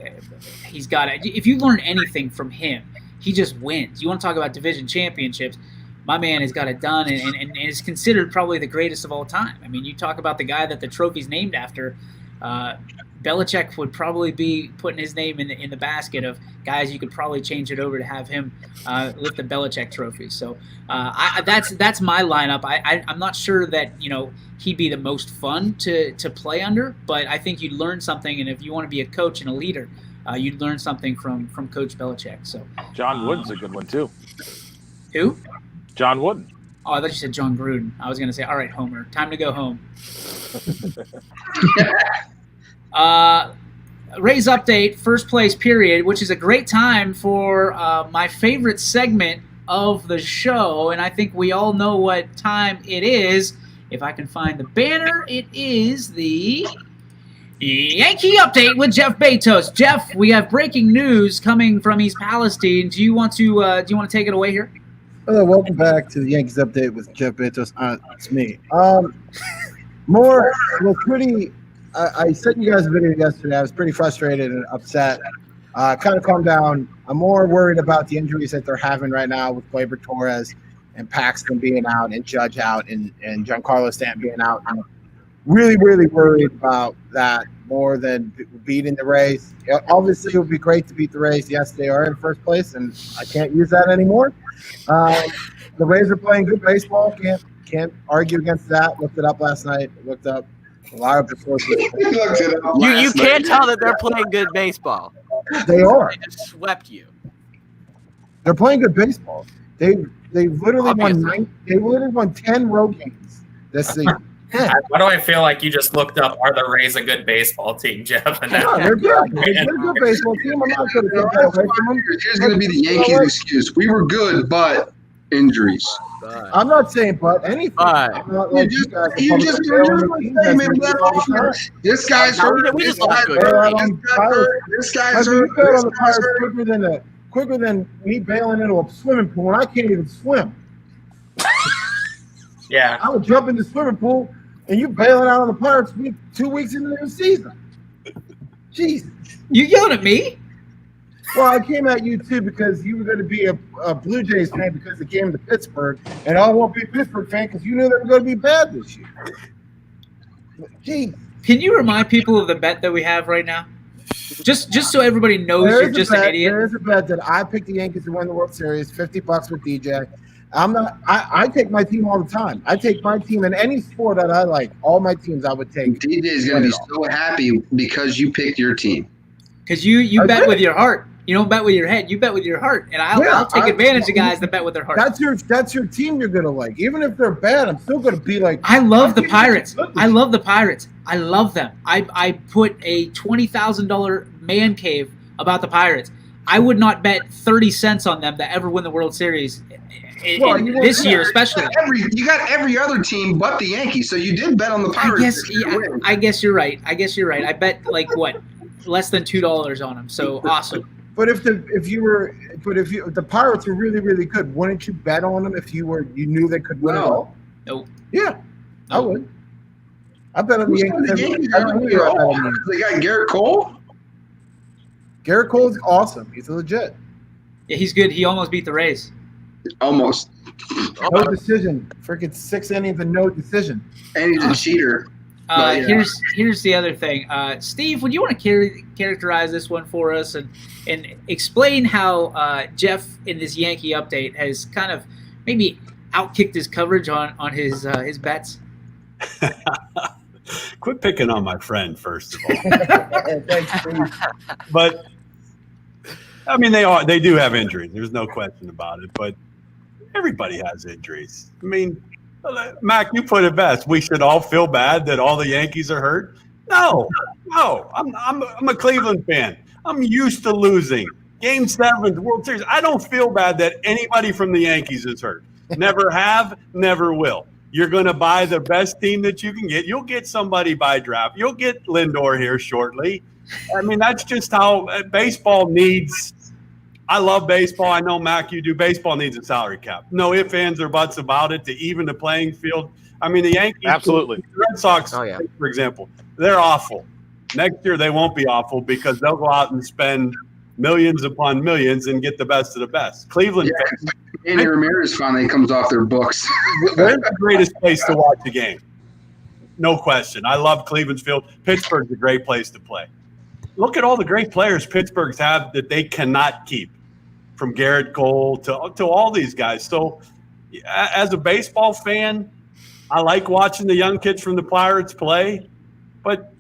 he's got it. If you learn anything from him, he just wins. You want to talk about division championships? my man has got it done and is considered probably the greatest of all time. I mean, you talk about the guy that the trophy's named after. Belichick would probably be putting his name in the basket of guys you could probably change it over to have him lift the Belichick trophy. So that's my lineup. I'm not sure that he'd be the most fun to play under, but I think you'd learn something. And if you want to be a coach and a leader, you'd learn something from Coach Belichick. So John Wooden's a good one too. Who? John Wooden. Oh, I thought you said John Gruden. I was going to say, all right, Homer, time to go home. Rays update, first place period, which is a great time for my favorite segment of the show, and I think we all know what time it is. If I can find the banner, it is the Yankee update with Jeff Bezos. Jeff, we have breaking news coming from East Palestine. Do you want to take it away here? Hello, welcome back to the Yankees update with Jeff Bezos. It's me. I sent you guys a video yesterday. I was pretty frustrated and upset. Kind of calmed down. I'm more worried about the injuries that they're having right now with Gleyber Torres and Paxton being out and Judge out and Giancarlo Stanton being out. I'm really, really worried about that more than beating the Rays. Obviously, it would be great to beat the Rays. Yes, they are in first place, and I can't use that anymore. The Rays are playing good baseball. Can't argue against that. Looked it up last night. Looked up a lot of the sources. You can't tell that they're playing good baseball. They are. They just swept you. They're playing good baseball. They literally won 10 road games this season. Why do I feel like you just looked up, are the Rays a good baseball team, Jeff? And No, they're good. They're a good baseball team. I'm not going to take that away from them. Here's going to be the Yankees' excuse. We were good, but injuries. I'm not saying but anything. I'm not like you just this guy's hurt. This guy's hurt. This guy's hurt. Quicker than me bailing into a swimming pool, and I can't even swim. Yeah, I would jump in the swimming pool, and you bailing out on the Pirates 2 weeks into the season. Jeez, you yelled at me? Well, I came at you too because you were going to be a Blue Jays fan because it came to Pittsburgh, and I won't be a Pittsburgh fan because you knew they were going to be bad this year. Jeez. Can you remind people of the bet that we have right now? Just so everybody knows you're just an idiot. There is a bet that I picked the Yankees to win the World Series, $50 with DJ. I take my team all the time. I take my team in any sport that I like. All my teams I would take. DJ is going to be so happy because you picked your team. Because you bet with your heart. You don't bet with your head. You bet with your heart. And I'll take advantage of guys that bet with their heart. That's your team you're going to like. Even if they're bad, I'm still going to be like. I love the Pirates. I love the Pirates. I love them. I put a $20,000 man cave about the Pirates. I would not bet 30 cents on them to ever win the World Series this year, especially. You got every other team but the Yankees, so you did bet on the Pirates. I guess you're right. I bet less than $2 on them. So awesome. But if the Pirates were really, really good, wouldn't you bet on them if you knew they could win it all? Nope. Yeah, I would. I bet on the Yankees. They got Garrett Cole. Garrett Cole's awesome. He's legit. Yeah, he's good. He almost beat the Rays. Almost. No decision. Freaking 6 innings and no decision. And he's a cheater. Here's the other thing. Steve, would you want to characterize this one for us and explain how Jeff in this Yankee update has kind of maybe outkicked his coverage on his bets? Quit picking on my friend, first of all. Thanks, Steve. But I mean, they do have injuries. There's no question about it. But everybody has injuries. I mean, Mac, you put it best. We should all feel bad that all the Yankees are hurt. No. I'm a Cleveland fan. I'm used to losing. Game 7, World Series. I don't feel bad that anybody from the Yankees is hurt. Never have, never will. You're going to buy the best team that you can get. You'll get somebody by draft. You'll get Lindor here shortly. I mean, that's just how baseball needs. I love baseball. I know, Mac, you do. Baseball needs a salary cap. No ifs, ands, or buts about it to even the playing field. I mean, the Yankees. Absolutely. The Red Sox, for example, they're awful. Next year, they won't be awful because they'll go out and spend millions upon millions and get the best of the best. Cleveland, Andy Ramirez finally comes off their books. where's the greatest place to watch a game? No question. I love Cleveland's field. Pittsburgh's a great place to play. Look at all the great players Pittsburgh's have that they cannot keep, from Garrett Cole to all these guys. So as a baseball fan, I like watching the young kids from the Pirates play, but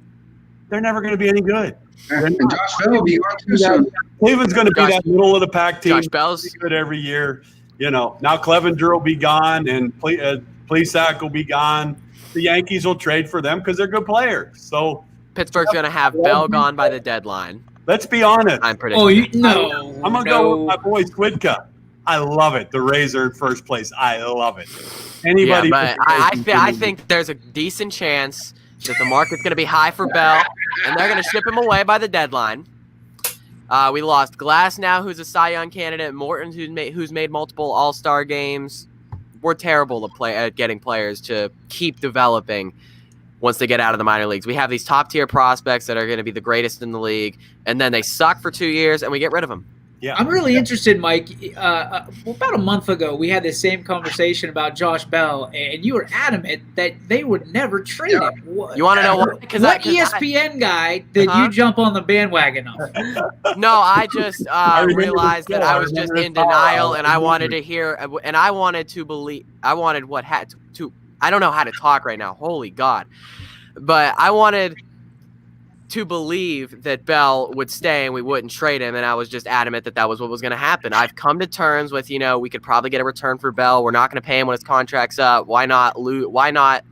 they're never going to be any good. And Josh Bell will be on too soon. Cleveland's going to be that middle of the pack team. Josh Bell's good every year. Now Clevenger will be gone and Plesac will be gone. The Yankees will trade for them because they're good players. So Pittsburgh's going to have Bell gone by the deadline. Let's be honest. I'm predicting. I'm going to go with my boy Swidka. I love it. The Rays are in first place. I love it. Anybody? Yeah, but I think there's a decent chance that the market's going to be high for Bell, and they're going to ship him away by the deadline. We lost Glass now, who's a Cy Young candidate. Morton, who's made multiple All-Star games. We're terrible at getting players to keep developing once they get out of the minor leagues. We have these top-tier prospects that are going to be the greatest in the league, and then they suck for 2 years, and we get rid of them. Yeah, I'm really interested, Mike. About a month ago, we had this same conversation about Josh Bell, and you were adamant that they would never trade him. You want to know what? What ESPN guy did you jump on the bandwagon of? No, I just realized that I was just in denial, and I wanted to hear, and I wanted to believe. I wanted what had to. I don't know how to talk right now. Holy God! But I wanted to believe that Bell would stay and we wouldn't trade him, and I was just adamant that was what was going to happen. I've come to terms with, we could probably get a return for Bell. We're not going to pay him when his contract's up. Why not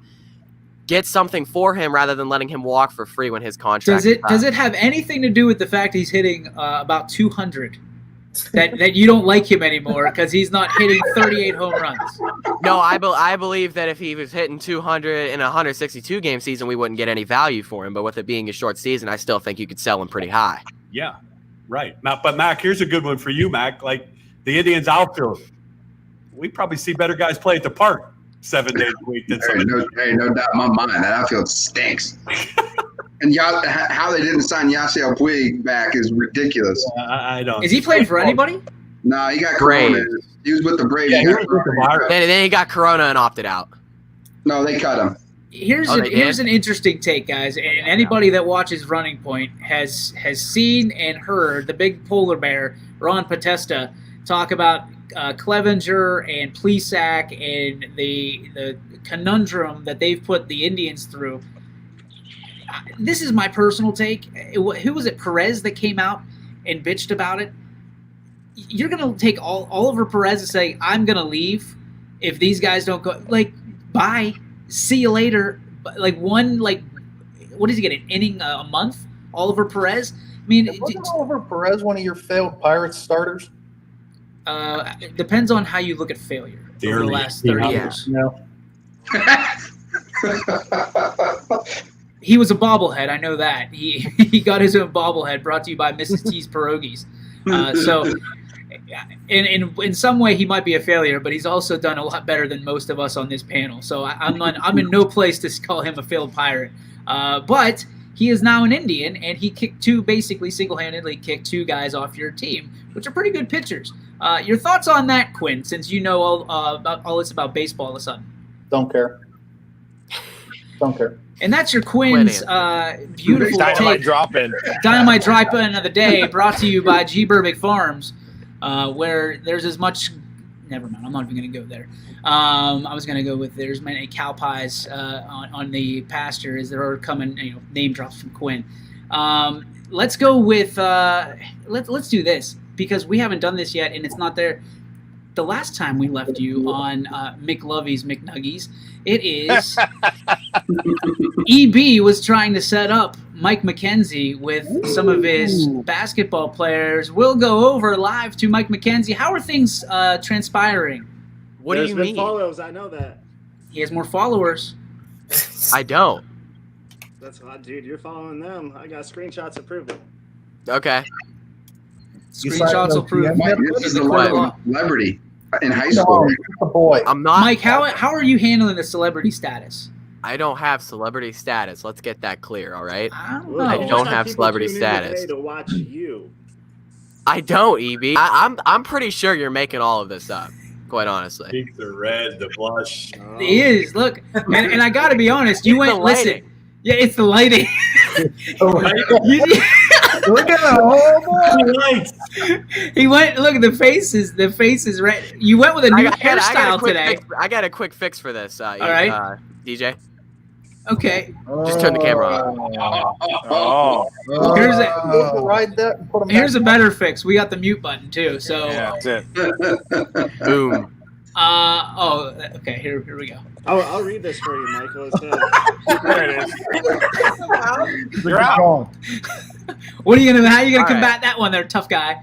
get something for him rather than letting him walk for free when his contract is up? Does it have anything to do with the fact he's hitting about 200? That you don't like him anymore because he's not hitting 38 home runs. No, I believe that if he was hitting 200 in a 162 game season, we wouldn't get any value for him. But with it being a short season, I still think you could sell him pretty high. Yeah, right. But Mac, here's a good one for you, Mac. Like the Indians outfield, we probably see better guys play at the park 7 days a week than no doubt in my mind. That outfield stinks. And how they didn't sign Yasiel Puig back is ridiculous. I don't. Is he playing for anybody? No, he got Corona. He was with the Braves. Then he got Corona and opted out. No, they cut him. Here's an interesting take, guys. And anybody that watches Running Point has seen and heard the big polar bear, Ron Potesta, talk about Clevenger and Plesac and the conundrum that they've put the Indians through. This is my personal take. Who was it, Perez, that came out and bitched about it? You're going to take Oliver Perez and say, I'm going to leave if these guys don't go. Like, bye. See you later. What does he get, an inning a month? Oliver Perez? I mean, wasn't Oliver Perez one of your failed Pirates starters? It depends on how you look at failure over the last 30 years. No. He was a bobblehead. I know that. He got his own bobblehead brought to you by Mrs. T's Pierogies. So in some way he might be a failure, but he's also done a lot better than most of us on this panel. So I'm in no place to call him a failed Pirate. But he is now an Indian, and he basically single-handedly kicked two guys off your team, which are pretty good pitchers. Your thoughts on that, Quinn, since you know all this about baseball all of a sudden? Don't care. And that's your Quinn's beautiful Dynamite take. drop-in. Dynamite drop-in of the day, brought to you by G. Burbick Farms, where there's as much. Never mind, I'm not even going to go there. I was going to go with there's many cow pies on the pasture as there are coming name drops from Quinn. Let's go with let's do this because we haven't done this yet and it's not there. The last time we left you on McLovey's McNuggies, it is EB was trying to set up Mike McKenzie with some of his basketball players. We'll go over live to Mike McKenzie. How are things transpiring? What do you mean? Follows, I know that. He has more followers. I don't. That's hot, dude. You're following them. I got screenshots to prove it. Okay. Screenshots will prove. Mike, this is the level of celebrity in high school. Boy, I'm not. Mike, how are you handling the celebrity status? I don't have celebrity status. Let's get that clear, all right? I don't Well, know. I don't have people celebrity tune in status. today to watch you. I don't, EB. I'm pretty sure you're making all of this up. Quite honestly. Cheeks are red, the blush. He is. Look, and I got to be honest. You It's went the listen. lighting. Yeah, it's the lighting. Look at the He went. Look at the faces. The faces red. You went with a new hairstyle today. I got a quick fix for this. All right. DJ. Okay. Just turn the camera on. Here's a better fix. We got the mute button too. So Yeah, that's it. Boom. Okay. Here we go. I'll read this for you, Michael. It says, There it is. You're out. What are you gonna? How are you gonna combat that one, there, tough guy?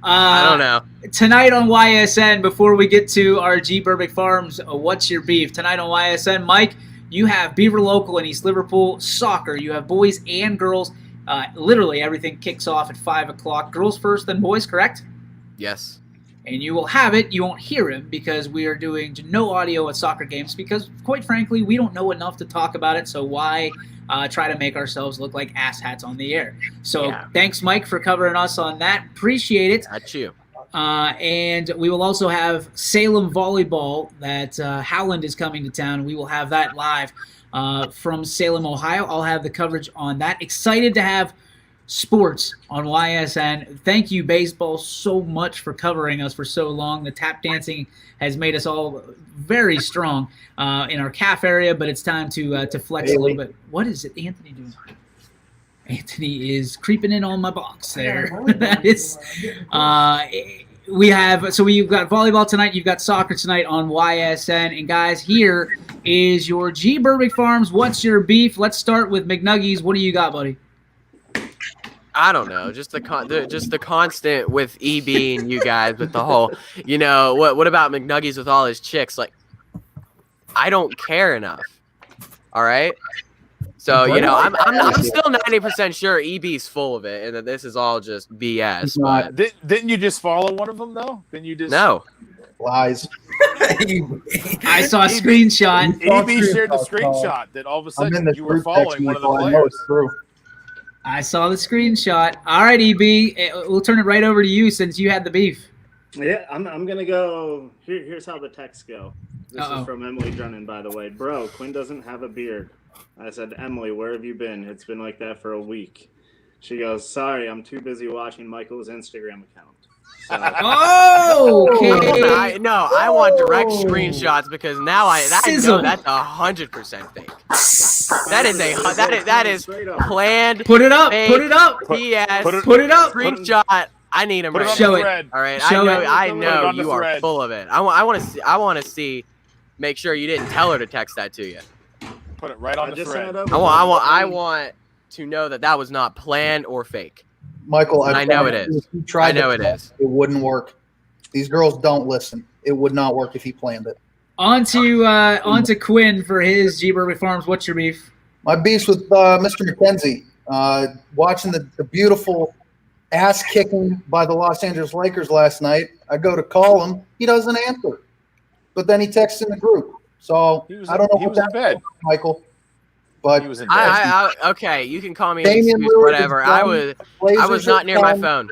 I don't know. Tonight on YSN, before we get to our G. Burbick Farms, what's your beef? Tonight on YSN, Mike, you have Beaver Local in East Liverpool soccer. You have boys and girls. Literally everything kicks off at 5 o'clock. Girls first, then boys, correct? Yes. And you will have it. You won't hear him because we are doing no audio at soccer games because, quite frankly, we don't know enough to talk about it. So why try to make ourselves look like asshats on the air? So thanks, Mike, for covering us on that. Appreciate it. That's you. And we will also have Salem Volleyball that Howland is coming to town. We will have that live from Salem, Ohio. I'll have the coverage on that. Excited to have sports on YSN. Thank you, baseball, so much for covering us for so long. The tap dancing has made us all very strong in our calf area, but it's time to flex a little bit. What is it Anthony doing? Anthony is creeping in on my box there. That is, we've got volleyball tonight. You've got soccer tonight on YSN. And guys, here is your G. Burbick Farms. What's your beef? Let's start with McNuggies. What do you got, buddy? I don't know, just the constant with EB and you guys with the whole, what about McNuggies with all his chicks? Like, I don't care enough. All right. So I'm still 90% sure EB's full of it, and that this is all just BS. But Didn't you just follow one of them though? Didn't you just no lies? I saw a screenshot. EB shared the screenshot that all of a sudden you were following one of the players. I saw the screenshot. All right, EB, we'll turn it right over to you since you had the beef. Yeah, I'm gonna go. Here's how the texts go. This is from Emily Drennan, by the way. Bro, Quinn doesn't have a beard. I said, Emily, where have you been? It's been like that for a week. She goes, sorry, I'm too busy watching Michael's Instagram account. So. Okay. I want direct screenshots because now that's 100% fake. That is planned. Put it up. Fake, Put it up. BS. Put it up. Screenshot. I need them. Show it. All right. Show I know you are full of it. I want to see. Make sure you didn't tell her to text that to you. Put it right on the thread. I want to know that was not planned or fake. Michael, I know it is. I know it is. It wouldn't work. These girls don't listen. It would not work if he planned it. On to Quinn for his G. Burbick Farms. What's your beef? My beef's with Mr. McKenzie. Watching the beautiful ass kicking by the Los Angeles Lakers last night. I go to call him. He doesn't answer. But then he texts in the group. So I don't know what that's about, Michael. But he was in bed. Okay, you can call me an excuse, whatever. I was not near my phone.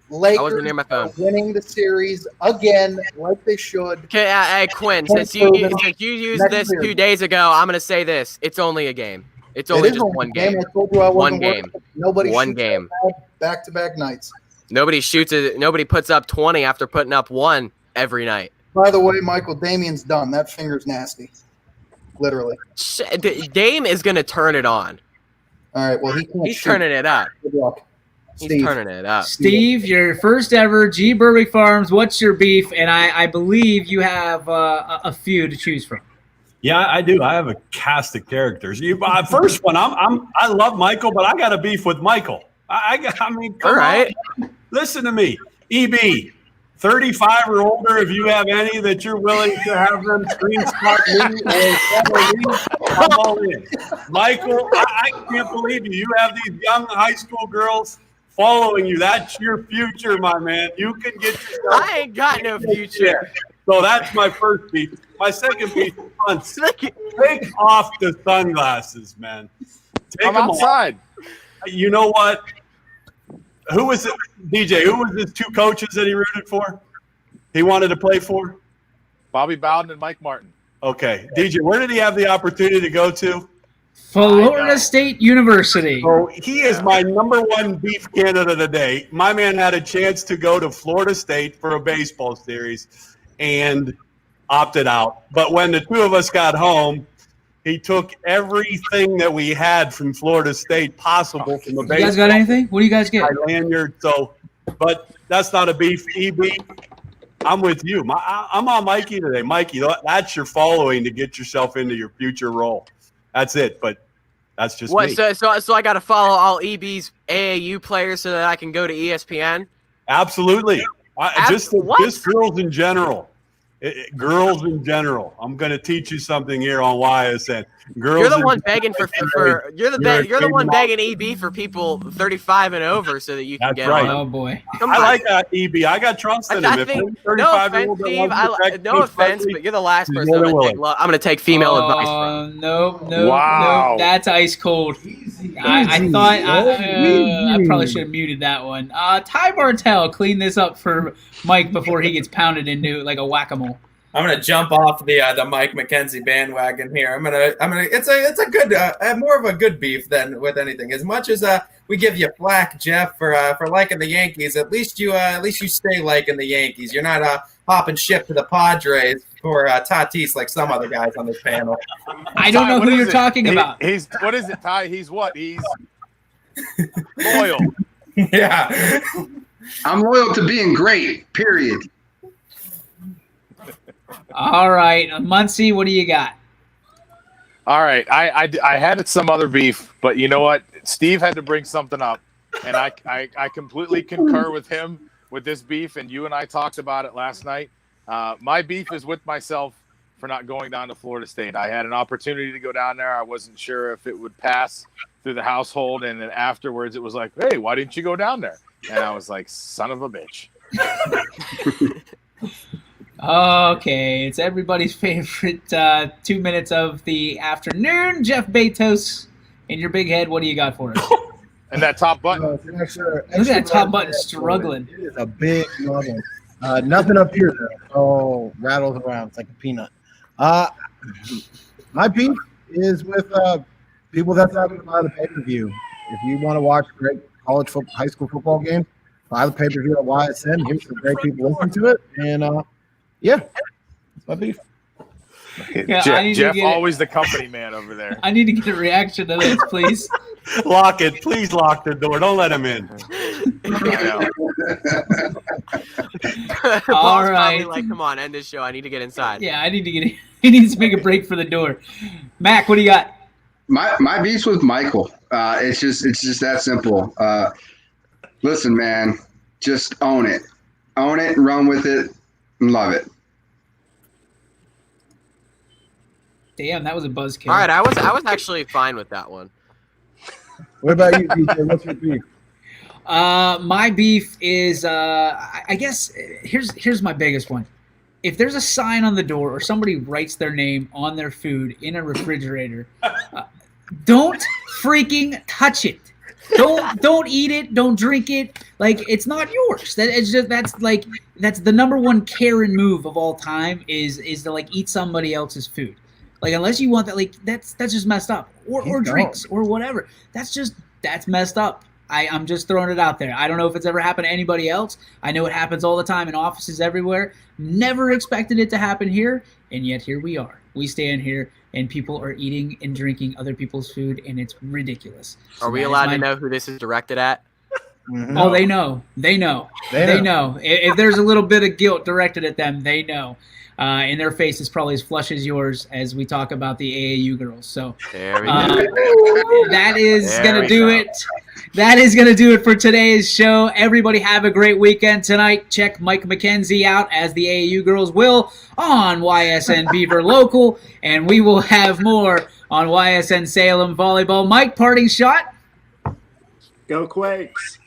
Lakers I wasn't near my phone. Winning the series again, like they should. Okay, hey Quinn, since you used this 2 days ago, I'm gonna say this: it's only a game. It's only just one game. I told you I wasn't one game. working. Nobody one shoots game. Back-to-back nights. Nobody shoots it. Nobody puts up 20 after putting up 1 every night. By the way, Michael, Damien's done. That finger's nasty. Literally. Dame is gonna turn it on. All right. Well, he's turning it up. Good luck. He's turning it up. Steve, your first ever G. Burbick Farms. What's your beef? And I believe you have a few to choose from. Yeah, I do. I have a cast of characters. First one, I love Michael, but I got a beef with Michael. I mean, come all right. on. Listen to me, EB. 35 or older, if you have any that you're willing to have them screenshot me I'm all in. Michael, I can't believe you. You have these young high school girls following you. That's your future, my man. You can get yourself. I ain't got no future. So that's my first beef. My second beef is fun. Take off the sunglasses, man. Take I'm them outside. off. You know what? Who was it, DJ? Who was his 2 coaches that he rooted for? He wanted to play for? Bobby Bowden and Mike Martin. Okay. DJ, where did he have the opportunity to go to? Florida State University. So he is my number 1 beef candidate today. My man had a chance to go to Florida State for a baseball series and opted out. But when the 2 of us got home, he took everything that we had from Florida State possible from a baseball. You guys got anything? What do you guys get? My lanyard. So, but that's not a beef. EB, I'm with you. I'm on Mikey today. Mikey, that's your following to get yourself into your future role. That's it. But that's just me. So I got to follow all EB's AAU players so that I can go to ESPN? Absolutely. Just girls in general. Girls in general. I'm going to teach you something here on YSN. Girls. You're the one begging you're the one begging EB for people 35 and over so that you can get right. on. Oh boy. I like EB. I got trust in him. No offense, Steve. No offense, but you're the last person I'm going to take female advice from. No. Wow. That's ice cold. I thought I probably should have muted that one. Ty Bartell, clean this up for Mike before he gets pounded into like a whack-a-mole. I'm gonna jump off the Mike McKenzie bandwagon here. I'm gonna. It's a good, more of a good beef than with anything. As much as we give you flack, Jeff, for liking the Yankees, at least you stay liking the Yankees. You're not hopping ship to the Padres for Tatis like some other guys on this panel. I don't know who you're talking about. He's what is it, Ty? He's what? He's loyal. Yeah. I'm loyal to being great, period. All right. Muncie, what do you got? All right. I had some other beef, but you know what? Steve had to bring something up, and I completely concur with him with this beef, and you and I talked about it last night. My beef is with myself for not going down to Florida State. I had an opportunity to go down there. I wasn't sure if it would pass through the household, and then afterwards it was like, hey, why didn't you go down there? And I was like, son of a bitch. Okay, it's everybody's favorite 2 minutes of the afternoon. Jeff Bezos, in your big head, what do you got for us? And that top button. Look at that top button struggling. It is a big novel. Nothing up here, though. Oh, rattles around. It's like a peanut. My beef is with people that's not going to buy the pay-per-view. If you want to watch great high school football game, buy the pay-per-view at YSN. Here's some great people listening to it. And, yeah, that's my beef. Yeah, Jeff always the company man over there. I need to get a reaction to this, please. Lock it. Please lock the door. Don't let him in. All Paul's right. probably like, come on, end this show. I need to get inside. Yeah, I need to get. He needs to make a break for the door. Mac, what do you got? My beef's with Michael. It's just that simple. Listen, man, just own it, run with it, and love it. Damn, that was a buzzkill. All right, I was actually fine with that one. What about you, DJ? What's your beef? My beef is, I guess, here's my biggest one. If there's a sign on the door or somebody writes their name on their food in a refrigerator, don't freaking touch it. Don't eat it. Don't drink it. Like, it's not yours. That's the number one Karen move of all time is to like eat somebody else's food. Like, unless you want that, like that's just messed up. Or drinks or whatever. That's messed up. I'm just throwing it out there. I don't know if it's ever happened to anybody else. I know it happens all the time in offices everywhere. Never expected it to happen here, and yet here we are. We stand here, and people are eating and drinking other people's food, and it's ridiculous. Are we allowed to know who this is directed at? Mm-hmm. Oh, they know. They know. If there's a little bit of guilt directed at them, they know. And their face is probably as flush as yours as we talk about the AAU girls. So there we go. That is going to do it. That is going to do it for today's show. Everybody have a great weekend tonight. Check Mike McKenzie out, as the AAU girls will, on YSN Beaver Local. And we will have more on YSN Salem Volleyball. Mike, parting shot. Go Quakes.